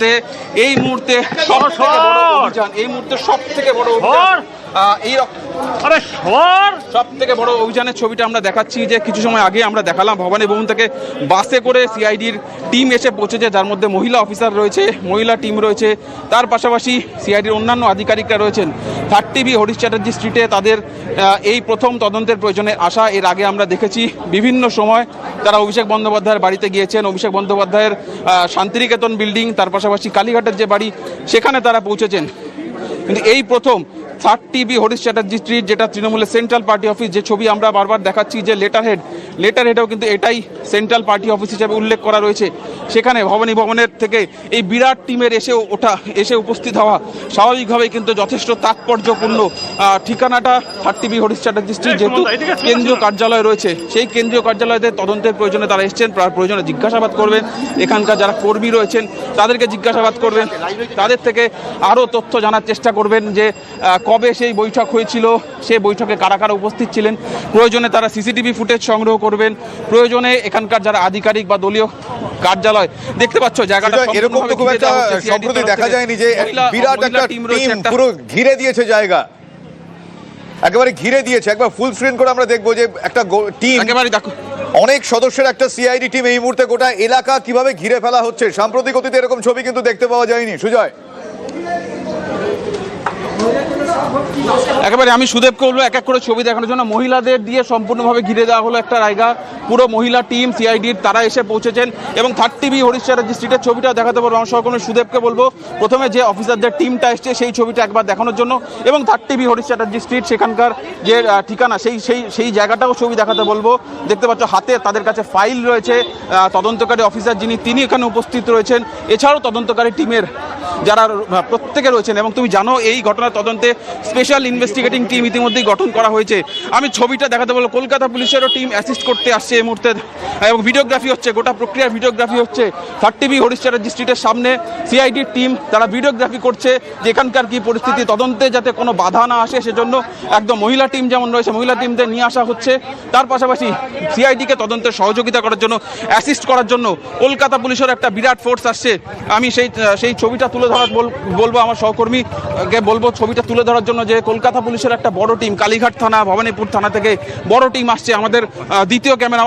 যাতে এই মুহূর্তে সব থেকে বড় অভিযান সব থেকে বড় অভিযানের ছবিটা আমরা দেখাচ্ছি যে কিছু সময় আগে আমরা দেখালাম ভবানী ভবন থেকে বাসে করে সিআইডির টিম এসে পৌঁছেছে, যার মধ্যে মহিলা অফিসার রয়েছে, মহিলা টিম রয়েছে, তার পাশাপাশি সিআইডির অন্যান্য আধিকারিকরা রয়েছেন। 30B হরিশ চ্যাটার্জি স্ট্রিটে তাদের এই প্রথম তদন্তের প্রয়োজনে আসা। এর আগে আমরা দেখেছি বিভিন্ন সময় তারা অভিষেক বন্দ্যোপাধ্যায়ের বাড়িতে গিয়েছেন, অভিষেক বন্দ্যোপাধ্যায়ের শান্তিনিকেতন বিল্ডিং, তার পাশাপাশি কালীঘাটের যে বাড়ি সেখানে তারা পৌঁছেছেন। কিন্তু এই প্রথম 30B হরিশ চ্যাটার্জি স্ট্রিট, যেটা তৃণমূলের সেন্ট্রাল পার্টি অফিস, যে ছবি আমরা বারবার দেখাচ্ছি যে লেটারহেডেও কিন্তু এটাই সেন্ট্রাল পার্টি অফিস হিসেবে উল্লেখ করা রয়েছে। সেখানে ভবানী ভবনের থেকে এই বিরাট টিমের এসে উপস্থিত হওয়া স্বাভাবিকভাবেই কিন্তু যথেষ্ট তাৎপর্যপূর্ণ। ঠিকানাটা 30B হরিশ চ্যাটার্জি স্ট্রিট, যেহেতু কেন্দ্রীয় কার্যালয় রয়েছে, সেই কেন্দ্রীয় কার্যালয়তে তদন্তের প্রয়োজনে তারা এসছেন। প্রয়োজনে জিজ্ঞাসাবাদ করবেন, এখানকার যারা কর্মী রয়েছেন তাদেরকে জিজ্ঞাসাবাদ করবেন, তাদের থেকে আরও তথ্য জানার চেষ্টা করবেন যে কবে সেই বৈঠক হয়েছিল, সেই বৈঠকে কারা কারা উপস্থিত ছিলেন। প্রয়োজনে তারা সিসিটিভি ফুটেজ সংগ্রহ করবেন, প্রয়োজনে এখানকার যারা আধিকারিক বা দলীয় কার্যালয়, দেখতে পাচ্ছ জায়গাটা এরকম তো খুব একটা সম্প্রতি দেখা যায়নি যে বিরাট একটা টিম পুরো ঘিরে দিয়েছে, জায়গা একেবারে ঘিরে দিয়েছে। একবার ফুল স্ক্রিন করে আমরা দেখবো যে একটা টিম, একেবারে দেখো অনেক সদস্যের একটা সিআইডি টিম এই মুহূর্তে গোটা এলাকা কিভাবে ঘিরে ফেলা হচ্ছে। সাম্প্রতিক অতীতে এরকম ছবি কিন্তু দেখতে পাওয়া যায়নি। সুজয়, একেবারে আমি সুদেবকে বলবো এক এক করে ছবি দেখানোর জন্য। মহিলাদের দিয়ে সম্পূর্ণভাবে ঘিরে দেওয়া হলো একটা জায়গা, পুরো মহিলা টিম সিআইডির তারা এসে পৌঁছেছেন এবং 30B হরিশ চ্যাটার্জি স্ট্রিটের ছবিটা দেখাতে পারবো। আমার সহকর্মী সুদেবকে বলবো প্রথমে যে অফিসারদের টিমটা এসছে সেই ছবিটা একবার দেখানোর জন্য, এবং 30B হরিশ চ্যাটার্জি স্ট্রিট সেখানকার যে ঠিকানা সেই জায়গাটাও ছবি দেখাতে বলবো। দেখতে পাচ্ছ হাতে তাদের কাছে ফাইল রয়েছে, তদন্তকারী অফিসার তিনি এখানে উপস্থিত রয়েছেন, এছাড়াও তদন্তকারী টিমের যারা প্রত্যেকে রয়েছেন। এবং তুমি জানো এই ঘটনার তদন্তে স্পেশাল ইনভেস্টিগেটিং টিম ইতিমধ্যেই গঠন করা হয়েছে। আমি ছবিটা দেখাতে বলবো, কলকাতা পুলিশেরও টিম অ্যাসিস্ট করতে আসছে এই মুহূর্তে, এবং ভিডিওগ্রাফি হচ্ছে, গোটা প্রক্রিয়ার ভিডিওগ্রাফি হচ্ছে। 30B হরিশ চ্যাটার্জি স্ট্রিটের সামনে সিআইডির টিম তারা ভিডিওগ্রাফি করছে যে এখানকার কি পরিস্থিতি, তদন্তে যাতে কোনো বাধা না আসে সেজন্য একদম মহিলা টিম যেমন রয়েছে মহিলা টিমদের নিয়ে আসা হচ্ছে। তার পাশাপাশি সিআইডিকে তদন্তের সহযোগিতা করার জন্য, অ্যাসিস্ট করার জন্য কলকাতা পুলিশের একটা বিরাট ফোর্স আসছে। আমি সেই ছবিটা তুলে ধরার বলবো আমার সহকর্মীকে বলবো ছবিটা তুলে ধরার জন্য, যে কলকাতা পুলিশের একটা বড় টিম কালীঘাট থানা, ভবানীপুর থানা থেকে বড় টিম আসছে। আমাদের দ্বিতীয় ক্যামেরা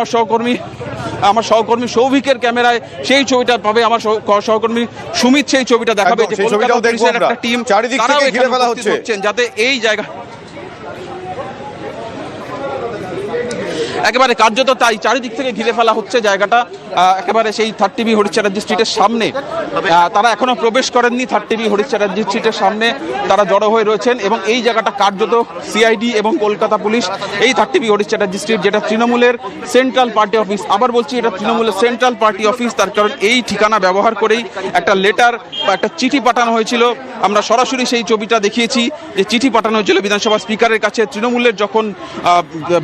আমার সহকর্মী সৌভিকের ক্যামেরায় সেই ছবিটা পাবে, আমার সহকর্মী সুমিত সেই ছবিটা দেখাবে যে কলকাতা পুলিশের একটা টিম তারাও এখানে উপস্থিত হচ্ছেন, যাতে এই জায়গা একেবারে কার্যত তাই চারিদিক থেকে ঘিরে ফেলা হচ্ছে জায়গাটা। একেবারে সেই 30B হরিশ চ্যাটার্জি স্ট্রিটের সামনে তারা এখনো প্রবেশ করেননি। 30B হরিশ চ্যাটার্জি স্ট্রিটের সামনে তারা জড়ো হয়ে রয়েছেন এবং এই জায়গাটা কার্যত সিআইডি এবং কলকাতা পুলিশ, এই 30B হরিশ চ্যাটার্জি স্ট্রিট যেটা তৃণমূলের সেন্ট্রাল পার্টি অফিস, আবার বলছি এটা তৃণমূলের সেন্ট্রাল পার্টি অফিস, তার কারণ এই ঠিকানা ব্যবহার করেই একটা লেটার বা একটা চিঠি পাঠানো হয়েছিল। আমরা সরাসরি সেই ছবিটা দেখিয়েছি যে চিঠি পাঠানো হয়েছিল বিধানসভা স্পিকারের কাছে। তৃণমূলের যখন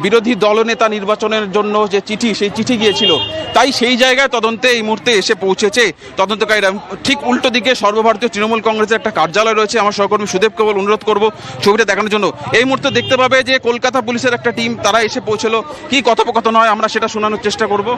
বিরোধী দলনেতা নির্বাচনের জন্য যে সেই চিঠি গিয়েছিল, তাই সেই জায়গায় তদন্তে এই মুহূর্তে এসে পৌঁছেছে তদন্তকারীরা। ঠিক উল্টো দিকে সর্বভারতীয় তৃণমূল কংগ্রেসের একটা কার্যালয় রয়েছে। আমার সহকর্মী সুদেবকে অনুরোধ করবো ছবিটা দেখানোর জন্য। এই মুহূর্তে দেখতে পাবে যে কলকাতা পুলিশের একটা টিম তারা এসে পৌঁছলো। কি কথোপকথন হয় আমরা সেটা শোনানোর চেষ্টা করবো।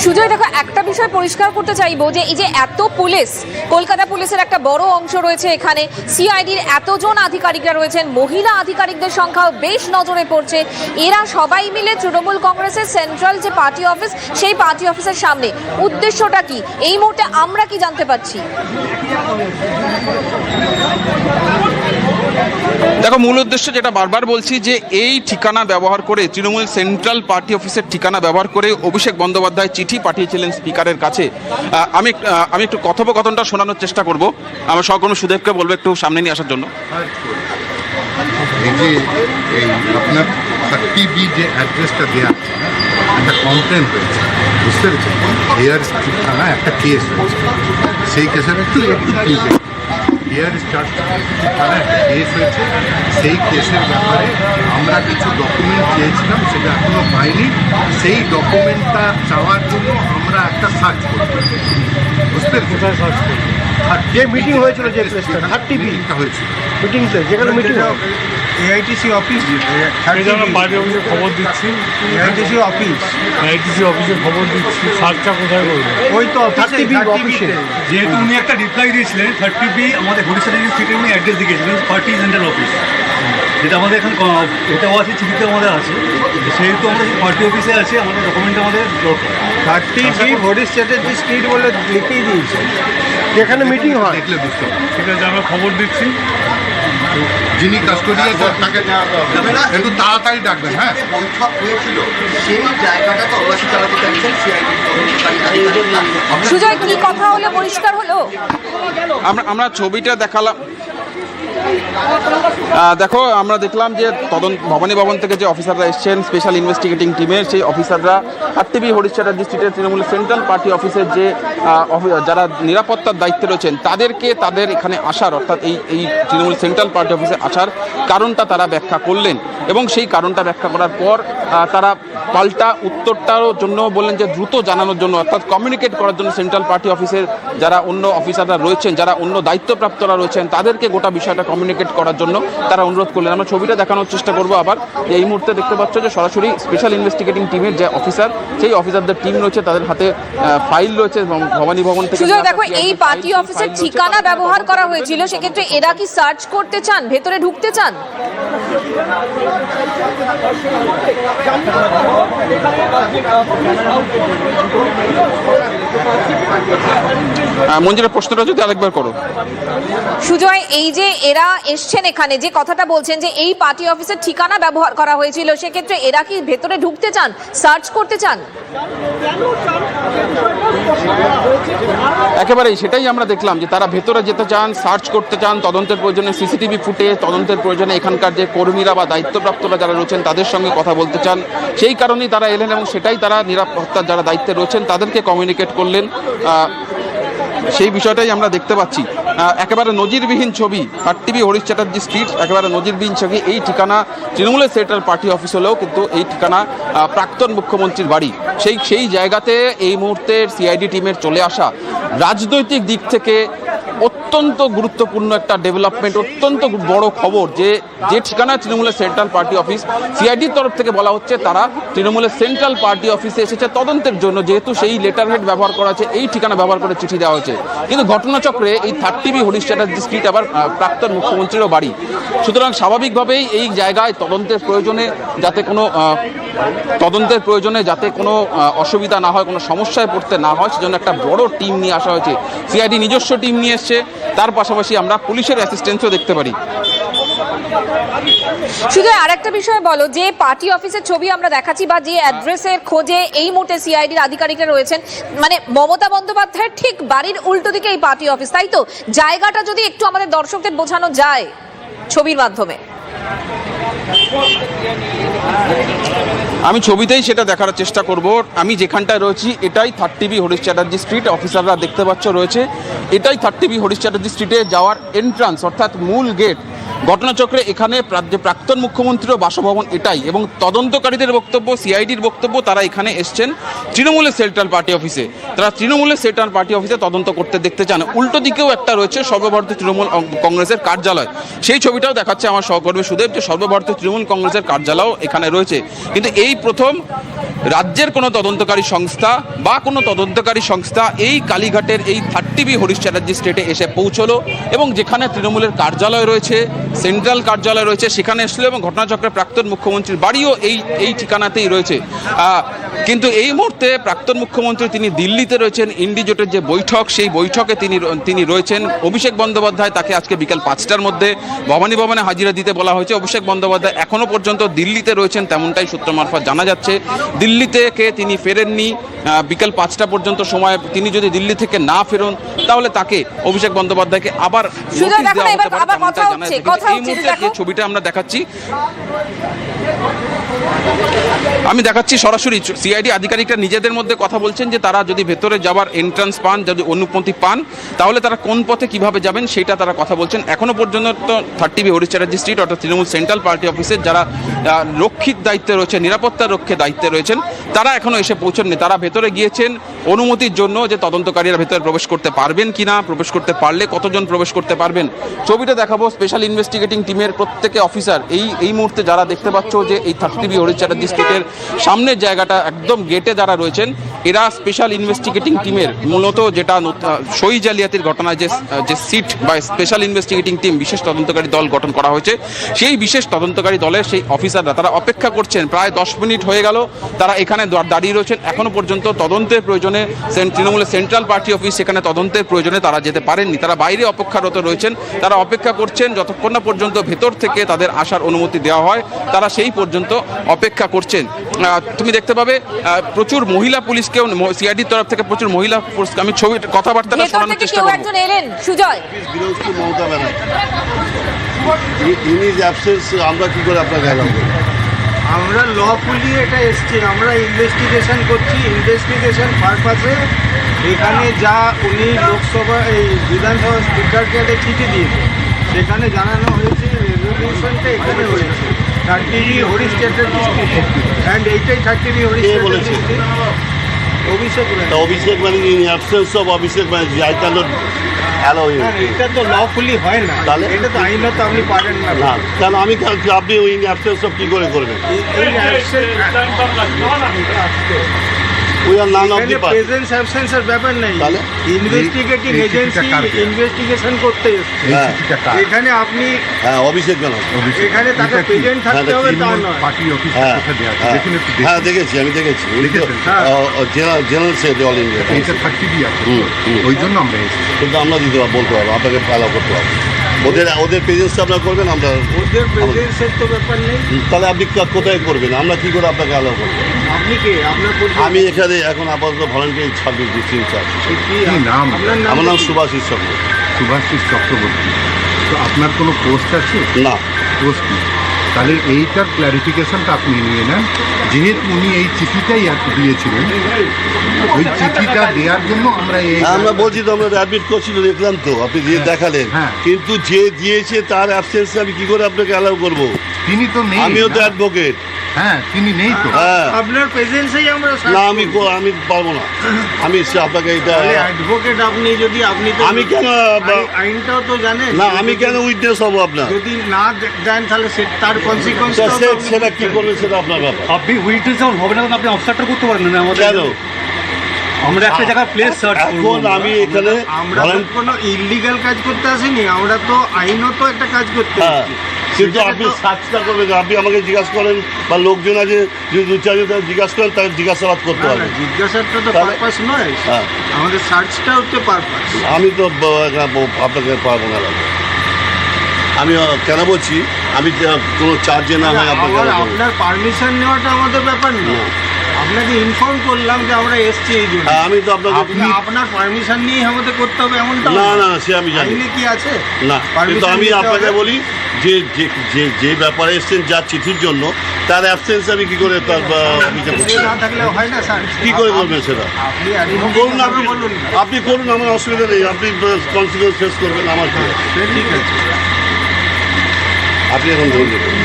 সুজয় দেখো, একটা বিষয় পরিষ্কার করতে চাইবো যে এই যে এত পুলিশ, কলকাতা পুলিশের একটা বড় অংশ রয়েছে এখানে, সিআইডির এতজন আধিকারিকরা রয়েছেন, মহিলা আধিকারিকদের সংখ্যাও বেশ নজরে পড়ছে। এরা সবাই মিলে তৃণমূল কংগ্রেসের সেন্ট্রাল যে পার্টি অফিস, সেই পার্টি অফিসের সামনে। উদ্দেশ্যটা কি এই মুহূর্তে আমরা কি জানতে পারছি? দেখো, মূল উদ্দেশ্য যেটা বারবার বলছি যে এই ঠিকানা ব্যবহার করে, তৃণমূল সেন্ট্রাল পার্টি অফিসের ঠিকানা ব্যবহার করে অভিষেক বন্দ্যোপাধ্যায় চিঠি পাঠিয়েছিলেন স্পিকারের কাছে। আমি একটু কথোপকথনটা শোনানোর চেষ্টা করব। আমার সহকর্মী সুদেবকে বলবো একটু সামনে নিয়ে আসার জন্য। এই যে আপনার 30B যে অ্যাড্রেসটা দেওয়া একটা কমপ্লেন হয়েছে, বুঝতে পেরেছেন? এয়ার স্ট্রিট থানায় একটা কেস হয়েছে, সেই কেসের একটু এয়ার স্ট্রিট থানায় একটা কেস হয়েছে। সেই কেসের ব্যাপারে আমরা কিছু ডকুমেন্ট চেয়েছিলাম, সেটা এখনও পাইনি। সেই ডকুমেন্টটা চাওয়ার জন্য আমরা একটা সার্চ করব, বুঝতে পেরেছি? যে মিটিং হয়েছিল যে প্লেসটা 30B হয়েছিল মিটিং প্লেস যেখানে মিটিং এআইটিসি অফিস পার্টি অফিসে খবর দিচ্ছি, এআইটিসি অফিস আইটিসি অফিসে খবর দিচ্ছি, সার্চটা কোথায় করবো? ওই তো 30B অফিসে যেহেতু উনি একটা রিপ্লাই দিয়েছিলেন 30B আমাদের হরিশা সিটি উনি অ্যাড্রেস দিয়েছিলেন পার্টি সেন্ট্রাল অফিস, যেটা আমাদের এখন এটাও আছে চিঠিতে আমাদের আছে, সেহেতু আমরা পার্টি অফিসে আছে, আমাদের ডকুমেন্ট আমাদের দরকার। 30B হরিশ চ্যাটার্জি স্ট্রিট বলে লিখেই দিয়েছে। যেখানে মিটিং হয় দেখলে বুঝতে হবে। ঠিক আছে, আমরা খবর দিচ্ছি। যিনি কাস্টোডিয়াল তাকে একটু তাড়াতাড়ি ডাকবেন। হ্যাঁ, বৈঠক হয়েছিল সেই জায়গাটা তল্লাশি চালাতে চাইছেন সিআইডি। সুজয়, কি কথা হলো পরিষ্কার হলো? আমরা ছবিটা দেখালাম। দেখো, আমরা দেখলাম যে ভবানী ভবন থেকে যে অফিসাররা এসছেন স্পেশাল ইনভেস্টিগেটিং টিমের, সেই অফিসাররা 30B হরিশ চ্যাটার্জি স্ট্রিটের তৃণমূল সেন্ট্রাল পার্টি অফিসের যে যারা নিরাপত্তার দায়িত্বে রয়েছেন তাদেরকে তাদের এখানে আসার, অর্থাৎ এই তৃণমূল সেন্ট্রাল পার্টি অফিসে আসার কারণটা তারা ব্যাখ্যা করলেন এবং সেই কারণটা ব্যাখ্যা করার পর তারা পাল্টা উত্তরটার জন্য বললেন যে দ্রুত জানানোর জন্য, অর্থাৎ কমিউনিকেট করার জন্য সেন্ট্রাল পার্টি অফিসের যারা অন্য অফিসাররা রয়েছেন, যারা অন্য দায়িত্বপ্রাপ্তরা রয়েছেন তাদেরকে গোটা বিষয়টা কমিউনিকেট করার জন্য তারা অনুরোধ করলেন। আমরা ছবিটা দেখানোর চেষ্টা করবো আবার। এই মুহূর্তে দেখতে পাচ্ছ যে সরাসরি স্পেশাল ইনভেস্টিগেটিং টিমের যে অফিসার, সেই অফিসারদের টিম রয়েছে, তাদের হাতে ফাইল রয়েছে ভবানী ভবন থেকে। সুজয়, দেখো, এই পার্টি অফিসের ঠিকানা ব্যবহার করা হয়েছিল, সেক্ষেত্রে এরা কি সার্চ করতে চান, ভেতরে ঢুকতে চান? মঞ্জুরের প্রশ্নটা যদি আরেকবার করো। সুজয়, এই যে এরা এসছেন এখানে, যে কথাটা বলছেন যে এই পার্টি অফিসের ঠিকানা ব্যবহার করা হয়েছিল, সেক্ষেত্রে এরা কি ভেতরে ঢুকতে চান, সার্চ করতে চান? একেবারেই সেটাই আমরা দেখলাম যে তারা ভেতরে যেতে চান, সার্চ করতে চান, তদন্তের প্রয়োজনে সিসিটিভি ফুটেজ, তদন্তের প্রয়োজনে এখানকার যে কর্মীরা বা দায়িত্বপ্রাপ্তরা যারা রয়েছেন তাদের সঙ্গে কথা বলতে চান। সেই কারণেই তারা এলেন এবং সেটাই তারা নিরাপত্তার যারা দায়িত্বে রয়েছেন তাদেরকে কমিউনিকেট করলেন। সেই বিষয়টাই আমরা দেখতে পাচ্ছি। একেবারে নজিরবিহীন ছবি, 30B হরিশ চ্যাটার্জি স্ট্রিট, একেবারে নজিরবিহীন ছবি। এই ঠিকানা তৃণমূলের সেন্ট্রাল পার্টি অফিস হলেও কিন্তু এই ঠিকানা প্রাক্তন মুখ্যমন্ত্রীর বাড়ি। সেই জায়গাতে এই মুহূর্তের সিআইডি টিমের চলে আসা রাজনৈতিক দিক থেকে অত্যন্ত গুরুত্বপূর্ণ একটা ডেভেলপমেন্ট, অত্যন্ত বড় খবর যে ঠিকানায় তৃণমূলের সেন্ট্রাল পার্টি অফিস, সিআইডির তরফ থেকে বলা হচ্ছে তারা তৃণমূলের সেন্ট্রাল পার্টি অফিসে এসেছে তদন্তের জন্য, যেহেতু সেই লেটার হেড ব্যবহার করা আছে, এই ঠিকানা ব্যবহার করে চিঠি দেওয়া হয়েছে। কিন্তু ঘটনাচক্রে এই 30B হরিশ চ্যাটার্জি স্ট্রিট আবার প্রাক্তন মুখ্যমন্ত্রীরও বাড়ি। সুতরাং স্বাভাবিকভাবেই এই জায়গায় তদন্তের প্রয়োজনে যাতে কোনো অসুবিধা না হয়, কোনো সমস্যায় পড়তে না হয়, সেজন্য একটা বড় টিম নিয়ে আসা হয়েছে। সিআইডি নিজস্ব টিম নিয়ে এসছে, তার পাশাপাশি আমরা পুলিশের অ্যাসিস্ট্যান্সও দেখতে পারি। শুধু আরেকটা বিষয় বলো, যে পার্টি অফিসের ছবি আমরা দেখাচ্ছি বা যে অ্যাড্রেসের খোঁজে এই মুহূর্তে সিআইডির আধিকারিকরা রয়েছেন, মানে মমতা বন্দ্যোপাধ্যায়ের ঠিক বাড়ির উল্টো দিকে এই পার্টি অফিস, তাই তো? জায়গাটা যদি একটু আমাদের দর্শকদের বোঝানো যায় ছবির মাধ্যমে। আমি ছবিতেই সেটা দেখার চেষ্টা করব। আমি যেখানটায় রয়েছি এটাই 30B হরিশ চ্যাটার্জি স্ট্রিট, অফিসাররা দেখতে পাচ্ছ রয়েছে, এটাই 30B হরিশ চ্যাটার্জি স্ট্রিটে যাওয়ার এন্ট্রান্স, অর্থাৎ মূল গেট। ঘটনাচক্রে এখানে যে প্রাক্তন মুখ্যমন্ত্রীর বাসভবন এটাই, এবং তদন্তকারীদের বক্তব্য, সিআইডির বক্তব্য, তারা এখানে এসছেন তৃণমূলের সেন্ট্রাল পার্টি অফিসে। তারা তৃণমূলের সেন্ট্রাল পার্টি অফিসে তদন্ত করতে দেখতে চান। উল্টো দিকেও একটা রয়েছে সর্বভারতীয় তৃণমূল কংগ্রেসের কার্যালয়, সেই ছবিটাও দেখাচ্ছে আমার সহকর্মী সুদেব, যে সর্বভারতীয় তৃণমূল কংগ্রেসের কার্যালয় এখানে রয়েছে। কিন্তু এই প্রথম রাজ্যের কোনো তদন্তকারী সংস্থা বা কোনো তদন্তকারী সংস্থা এই কালীঘাটের এই 30B হরিশ চ্যাটার্জি স্ট্রিটে এসে পৌঁছলো, এবং যেখানে তৃণমূলের কার্যালয় রয়েছে, সেন্ট্রাল কার্যালয় রয়েছে, সেখানে এসলো, এবং ঘটনাচক্রে প্রাক্তন মুখ্যমন্ত্রীর বাড়িও এই ঠিকানাতেই রয়েছে। কিন্তু এই মুহূর্তে প্রাক্তন মুখ্যমন্ত্রী তিনি দিল্লিতে রয়েছেন, ইন্ডিজোটের যে বৈঠক, সেই বৈঠকে তিনি রয়েছেন। অভিষেক বন্দ্যোপাধ্যায় তাকে আজকে বিকেল 5টার মধ্যে ভবানী ভবনে হাজিরা দিতে বলা হয়েছে। অভিষেক বন্দ্যোপাধ্যায় এখনো পর্যন্ত দিল্লিতে রয়েছেন, তেমনটাই সূত্র মারফত জানা যাচ্ছে। দিল্লি থেকে তিনি ফেরেননি, বিকেল 5টা পর্যন্ত সময়। তিনি যদি দিল্লি থেকে না ফেরন তাহলে তাকে অভিষেক বন্দ্যোপাধ্যায়কে আবার নোটিশ দেওয়া হতে পারে, তেমনটাই জানা যাচ্ছে। এই মুহূর্তে যে ছবিটা আমরা দেখাচ্ছি আমি দেখাচ্ছি সরাসরি সিআইডি আধিকারিকরা নিজেদের মধ্যে কথা বলছেন যে তারা যদি ভেতরে যাওয়ার এন্ট্রান্স পান, যদি অনুমতি পান, তাহলে তারা কোন পথে কিভাবে যাবেন সেটা তারা কথা বলছেন। এখনো পর্যন্ত তো 30B হরিশ চ্যাটার্জি স্ট্রিট অর্থাৎ তৃণমূল সেন্ট্রাল পার্টি অফিসের যারা রক্ষীর দায়িত্বে রয়েছে, নিরাপত্তা রক্ষের দায়িত্বে রয়েছেন, তারা এখনো এসে পৌঁছননি। তারা ভেতরে গিয়েছেন অনুমতির জন্য, যে তদন্তকারীরা ভেতরে প্রবেশ করতে পারবেন কিনা, প্রবেশ করতে পারলে কতজন প্রবেশ করতে পারবেন। ছবিটা দেখাবো স্পেশাল ইনভেস্টিগেটিং টিমের প্রত্যেকে অফিসার এই মুহূর্তে যারা দেখতে পাচ্ছ যে এই 30B হরিশ চ্যাটার্জি স্ট্রিটের সামনের জায়গাটা একদম গেটে যারা রয়েছেন, এরা স্পেশাল ইনভেস্টিগেটিং টিমের মূলত যেটা সই জালিয়াতির ঘটনায় যে সিট বা স্পেশাল ইনভেস্টিগেটিং টিম বিশেষ তদন্তকারী দল গঠন করা হয়েছে, সেই বিশেষ তদন্তকারী দলের সেই অফিসাররা তারা অপেক্ষা করছেন। প্রায় 10 মিনিট হয়ে গেল তারা এখানে দাঁড়িয়ে রয়েছেন। এখনো পর্যন্ত তদন্তের প্রয়োজনে তৃণমূলের সেন্ট্রাল পার্টি অফিস, সেখানে তদন্তের প্রয়োজনে তারা যেতে পারেননি, তারা বাইরে অপেক্ষারত রয়েছেন। তারা অপেক্ষা করছেন যতক্ষণ না পর্যন্ত ভেতর থেকে তাদের আসার অনুমতি দেওয়া হয়, তারা সেই পর্যন্ত অপেক্ষা করছেন। তুমি দেখতে পাবে প্রচুর মহিলা পুলিশকেও সিআইডির তরফ থেকে প্রচুর মহিলা পুলিশ, আমি ছবির কথাবার্তাটা শোনানোর চেষ্টা করব। একজন এলেন Sujoy, Mamata Banerjee in his absence আমরা কি করে আপনাকে অ্যালাউ করব? আমরা লফুলি এটা এসছি, আমরা ইনভেস্টিগেশন করছি। ইনভেস্টিগেশন পারপাসে এখানে যা উনি লোকসভা এই বিধানসভা স্পিকারকে একটা চিঠি দিয়েছে, সেখানে জানানো হয়েছে রেজলিউশনটা এখানে হয়েছে 30B Harish Chatterjee street, and এইটাই 30B হরিশ কে চ্যাটার্জি বলেছে? Street. Abhishek Banerjee. Abhishek Banerjee in absence of Abhishek Banerjee I can not allow you. না, এটা তো লফুলি হয় না, তাহলে? এটা তো আইনত আপনি পারেন না। না কেন আমি আপনি ইন অ্যাবসেন্স অফ কি করে করবেন? We are none of the party. Presence অ্যাবসেন্সের ব্যাপার নেই, তাহলে? ইনভেস্টিগেটিং এই এজেন্সি চিঠিটা কার দেয়া? ইনভেস্টিগেশন করতে এসছে। এই হ্যাঁ। চিঠিটা কার? এখানে আপনি হ্যাঁ অভিষেক ব্যানার্জি। এখানে তাকে এটা কি? প্রেজেন্ট থাকতে হবে তা নয়। পার্টি অফিস হ্যাঁ কোথায় দেওয়া আছে? হ্যাঁ দেখুন একটু হ্যাঁ দেখুন। দেখেছি, আমি দেখেছি। দেখেছেন? জেনারেল সে অল ইন্ডিয়া, এইটা 30B আছে, হুম, হুম। ওই জন্য আমরা এসেছি। কিন্তু আমরা দিতে পারবো, বলতে পারবো, আপনাকে অ্যালাউ করতে পারবো। ওদের প্রেজেন্সটা আপনারা করবেন, আমরা ওদের প্রেজেন্সের তো ব্যাপার নেই। তাহলে আপনি কোথায় করবেন? আমরা কি করে আপনাকে অ্যালাউ করবো? আপনি কে? আপনার আমি এখানে এখন আপাতত ভলান্টিয়ার ছাব্বিশ ডিস্ট্রিক্ট আছি। কি নাম? আপনার নাম আমার নাম কি? সুভাষিস চক্র। সুভাষিস চক্রবর্তী। তো আপনার কোনো পোস্ট আছে? না, পোস্ট নেই। তাহলে এইটার ক্ল্যারিফিকেশনটা আপনি নিয়ে নেন। যেহেতু উনি এই চিঠিটাই দিয়েছিলেন, ওই চিঠিটা দেওয়ার জন্য আমরা এই আমরা বলছি তো, আমরা অ্যাডমিট করছি তো, দেখলাম তো, আপনি দিয়ে দেখালেন। হ্যাঁ। কিন্তু যে দিয়েছে তার অ্যাবসেন্সে আমি কি করে আপনাকে অ্যালাউ করবো? তিনি তো নেই। আমিও তো না? অ্যাডভোকেট। হ্যাঁ, তিনি নেই তো। হ্যাঁ আপনার প্রেজেন্সেই আমরা না, আমি পারবো না। আমি আপনাকে এটা অ্যাডভোকেট, আপনি যদি আপনি তো আমি কেন আইনটাও তো জানেন। না, আমি কেন উইটনেস হবো আপনার? যদি না দেন তাহলে তার কনসিকোয়েন্স সেটা কি করবেন সেটা আপনার ব্যাপার। আপনি উইটনেস যখন হবে না, তখন আপনি অবস্ট্রাক্ট করতে পারেন না আমাদের। কেন? আমরা একটা জায়গায় প্লেস সার্চ করব। এখন আমি এখানে আমরা তো কোনো ইললিগাল কাজ করতে আসিনি, আমরা তো আইনত একটা কাজ করতে হ্যাঁ, এসেছি। কিন্তু সেটা আপনি তো- সার্চটা করবেন, আপনি আমাকে জিজ্ঞাসা করেন বা লোকজন আছে যদি দু চারজন তাদের জিজ্ঞাসা করেন, তাকে জিজ্ঞাসাবাদ করতে না, না, হবে। জিজ্ঞাসাটা তো তাহলে? পারপাস নয়, হ্যাঁ। আমাদের সার্চটা হচ্ছে পারপাস। আমি তো আপনাকে পারবো না দাদা। আমি কেন বলছি, আমি কোনো চার্জে না হয় আপনাকে allow করবো। আপনার পারমিশন নেওয়াটা আমাদের ব্যাপার না, না। আপনাকে ইনফর্ম করলাম যে আমরা এসছি এই জন্য। হ্যাঁ, আমি তো আপনাকে আপনার পারমিশন নিয়েই আমাদের করতে হবে এমনটা না না না, সে আমি জানি আইনে কি আছে? না, কিন্তু Permission আমি নিতে আপনাকে হবে। বলি যে যে ব্যাপারে এসছেন, যার চিঠির জন্য, তার অ্যাবসেন্স আমি কি করে তার বিচার করছি? সে না থাকলে হয় না স্যার। কি করে করবেন সেটা? আপনি করুন, আপনি বলুন। আপনি করুন, আমার অসুবিধা নেই। আপনি কনসিকুয়েন্স ফেস করবেন, আমার কি আছে? সে ঠিক আছে। আপনি এখন ধরুন দেখুন।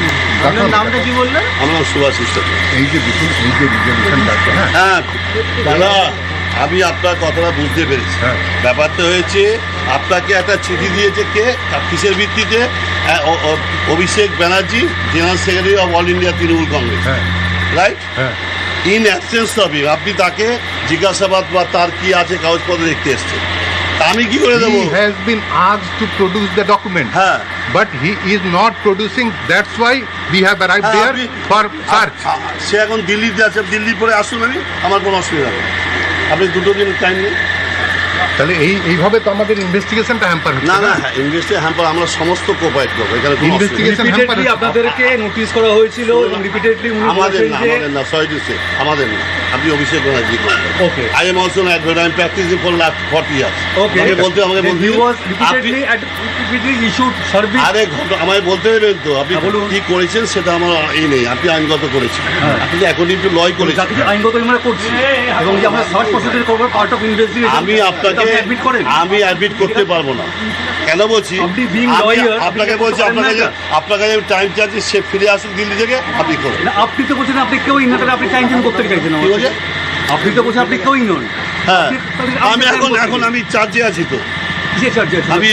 আপনার নামটা কি বললেন? আমার নাম সুভাষিস চক্র। এই যে দেখুন, এই যে রিজলিউশনটা আছে, হ্যাঁ, হ্যাঁ দাদা, আমি আপনার কথাটা বুঝতে পেরেছি। হ্যাঁ। ব্যাপারটা হয়েছে, আপনাকে একটা চিঠি দিয়েছে কে, কিসের ভিত্তিতে? Abhishek Banerjee, general secretary of all India Trinamool Congress, হ্যাঁ, রাইট? হ্যাঁ। ইন অ্যাবসেন্স অফ হিম, আপনি তাকে জিজ্ঞাসাবাদ বা তার কি আছে কাগজপত্র দেখতে এসছেন। তা আমি কি করে দেবো? He has been asked to produce the document, হ্যাঁ, but he is not producing. That's why we have arrived হ্যাঁ, there আপনি- for search. সে এখন দিল্লিতে আছে, দিল্লির পরে আসুন, আমার কোনো অসুবিধা নেই। আপনি 2 দিনের টাইম নেই। তাহলে এইভাবে তো আমাদের ইনভেস্টিগেশনটা হ্যাম্পার হচ্ছে না না, ইনভেস্টে হ্যাম্পার, আমরা সমস্ত কোপারেট করবো, এখানে কোনো অসুবিধা নেই। ইনভেস্টিগেশন হ্যাম্পার রিপিটেডলি আপনাদেরকে নোটিস করা হয়েছিল এবং রিপিটেডলি উনি আমাদের বলেছেন না, যে আমাদের না, সরি টু সে, আমাদের না। আপনি আপনি অভিষেক ব্যানার্জি করবেন। Okay. I am also an advocate, I am practising for last 40 years. Okay. আমাকে বলতে He was আপনি repeatedly issued service. আরে আমায় বলতে দেবেন তো আপনি হ্যাঁ, বলুন। কি করেছেন সেটা আমার এই নেই, আপনি আইনগত করেছেন, আপনি অ্যাকর্ডিং টু লই যা করেছেন। কিছু আইনগত আমরা করছি এবং যে আমরা সার্চ প্রসিডিউর করবো পার্ট অফ ইনভেস্টিগেশন, আমি আপনাকে অ্যাডমিট করেন। আমি অ্যাডমিট করতে পারবো না। কেন বলছি? আপনি being আমি lawyer, আপনাকে আপনি বলছি করতে আপনার পারেন কাছে না আপনার কাছে টাইম চার্জ সে ফিরে আসুন দিল্লি থেকে, আপনি করুন। না, আপনি তো বলছেন আপনি কেউই না, তাহলে আপনি টাইম চেঞ্জ করতে চাইছেন কি বলছে? আপনি তো বলছেন আপনি কেউই নন। হ্যাঁ, তাহলে আমি আপনি time এখন করতে আমি চার্জে আছি তো, কিসের চার্জে আছেন? আমি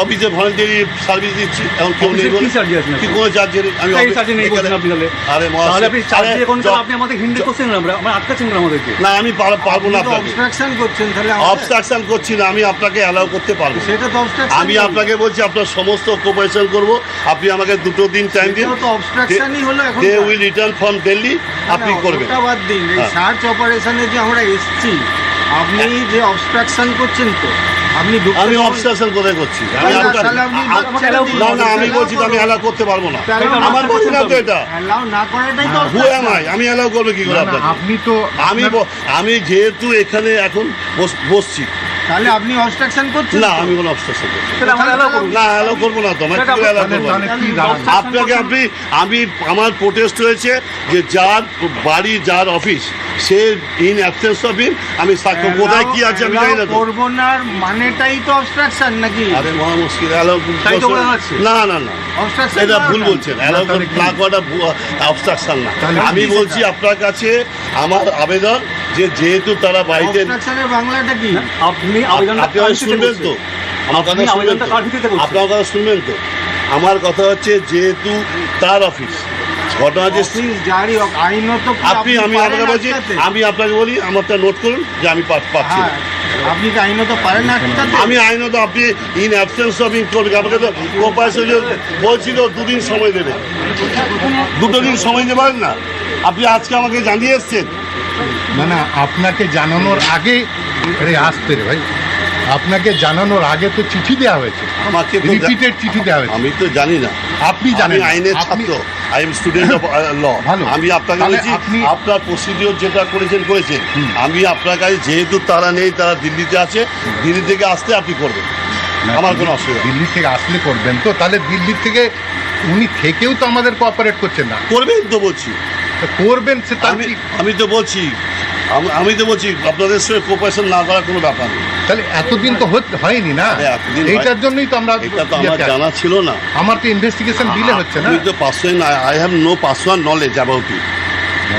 অফিসে ভলেন্টারি সার্ভিস দিচ্ছি, এখন কেউ নেই অফিসে বলে। কি charge আছে নাকি? কি কোনো চার্জে নেই, আমি এই অফিস- চার্জে নেই বলছেন এখানে- আপনি তাহলে। আরে তাহলে আপনি চার্জে আরে, এখন আপনি আমাদের হিন্দি করছেন না, আমরা আটকাচ্ছেন না আমাদেরকে। না আমি পারবো না আপনাকে অবস্ট্রাকশন করছেন তাহলে আমাদের- অবস্ট্রাকশন করছি না, আমি আপনাকে অ্যালাউ করতে পারবো না। সেটা তো অবস্ট্রাকশন। আমি আপনাকে বলছি আপনার সমস্ত কোপারেশন করব, আপনি আমাকে 2 দিন টাইম দিন। তো অবস্ট্রাকশনই হলো এখন। They will return from Delhi, আপনি করবেন। ওটা বাদ দিন, এই হ্যাঁ। সার্চ অপারেশনে যে আমরা এসছি, আপনি যে অবস্ট্রাকশন করছেন তো, আপনি ঢুকতে আমি পারবেন- অবস্ট্রাকশন কোথায় করছি? আমি তাহলে- আপনার- তাহলে আপনি আমাকে ছেড়ে allow দিন। না না আমি allow বলছি তো আমি করুন। অ্যালাউ করতে পারবো না। তাহলে আমার বলছি না তো এটা। allow না করাটাই তো হু এম আই? আমি অ্যালাউ করবো কি করে না, না, আপনাকে? আপনি তো আমি যেহেতু এখানে এখন বসছি, তাহলে আপনি অবস্ট্রাকশন করছেন না তো? আমি কোনো অবস্ট্রাকশন করছি তাহলে আমরা allow করুন। না, অ্যালাউ করবো না তো, আমি কি করে allow তাহলে করবো? তাহলে কি দাঁড়ান? আপনাকে আমার প্রোটেস্ট হয়েছে যে যার বাড়ি যার office say in absence of him, আমি সাক্ষ্য কোথায় কি আছে আমি জানি না allow তো। করবো না মানেটাই তো অবস্ট্রাকশন নাকি? আরে মহা মুশকিল অ্যালাউ তাই তো বলা হচ্ছে। না না না Obstruction এটা করা ভুল না। বলছেন, অ্যালাউ তাহলে কি? না করাটা অবস্ট্রাকশন না। তাহলে আমি কি বলছি আপনার কাছে আমার আবেদন যে যেহেতু তারা বাড়িতে অবস্ট্রাকশনের বাংলাটা কি? আপনি আবেদনটা আপনি কার আমাকে ভিত্তিতে শুনবেন করছেন? তো? আমার কথা আপনি শুনবেন আবেদনটা তো? কার ভিত্তিতে করছেন? আপনার কথা শুনবেন তো? আমার কথা হচ্ছে যেহেতু তার অফিস, ঘটনা যে অফিস জারি হোক, আইনত কি আপনি আমি পারেন আপনাকে বলছি, আটকাতে? আমি আপনাকে বলি আমারটা নোট করুন যে আমি পাচ্ছি হ্যাঁ, না। আপনি কি আইনত পারেন আটকাতে? আমি আইনত আপনি ইন অ্যাবসেন্স অফ ইন করবেন, আমাকে তো কোপারেশন বলছিল 2 দিন সময় দেবে, 2 দিন সময় দেবেন না, আপনি আজকে আমাকে জানিয়ে এসছেন। না না, আপনাকে জানানোর আগে আরে আসতে রে ভাই, আপনাকে জানানোর আগে তো চিঠি দেওয়া হয়েছে, আমাকে তো রিপিটেড চিঠি দেওয়া হয়েছে। আমি তো জানি না, আপনি আমি জানেন, আইনের আপনি- ছাত্র, I am student of law. ভালো। আমি আপনাকে তাহলে বলছি আপনি- আপনার প্রসিডিওর যেটা করেছেন আমি আপনার কাছে যেহেতু তারা নেই, তারা দিল্লিতে আছে, দিল্লি থেকে আসতে আপনি করবেন, না, আমার কোনো অসুবিধা নেই। দিল্লি থেকে আসলে করবেন তো, তাহলে দিল্লি থেকে উনি থেকেও তো আমাদের কোঅপারেট করছেন না, করবেন তো বলছি, তো করবেন সে তার আমি কি- আমি তো বলছি আমি তো বলছি আপনাদের সঙ্গে কোপারেশন না করার কোনো ব্যাপার নেই। তাহলে এতদিন তো হয়নি না, আরে এতদিন হয়- এইটার জন্যই তো আমরা এটা তো আমার ইয়েতে আছি। জানা ছিল না। আমার তো ইনভেস্টিগেশন দিলে হচ্ছে না। আমি তো personal I have no personal knowledge about it,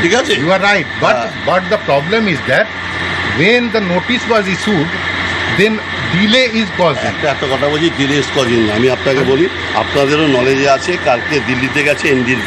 ঠিক আছে? You are right, but the problem is that when the notice was issued, then delay is caused. একটা কথা বলছি, দিল্লি কদিন না, আমি আপনাকে বলি আপনাদেরও নলেজে আছে, কালকে দিল্লিতে গেছে এনডির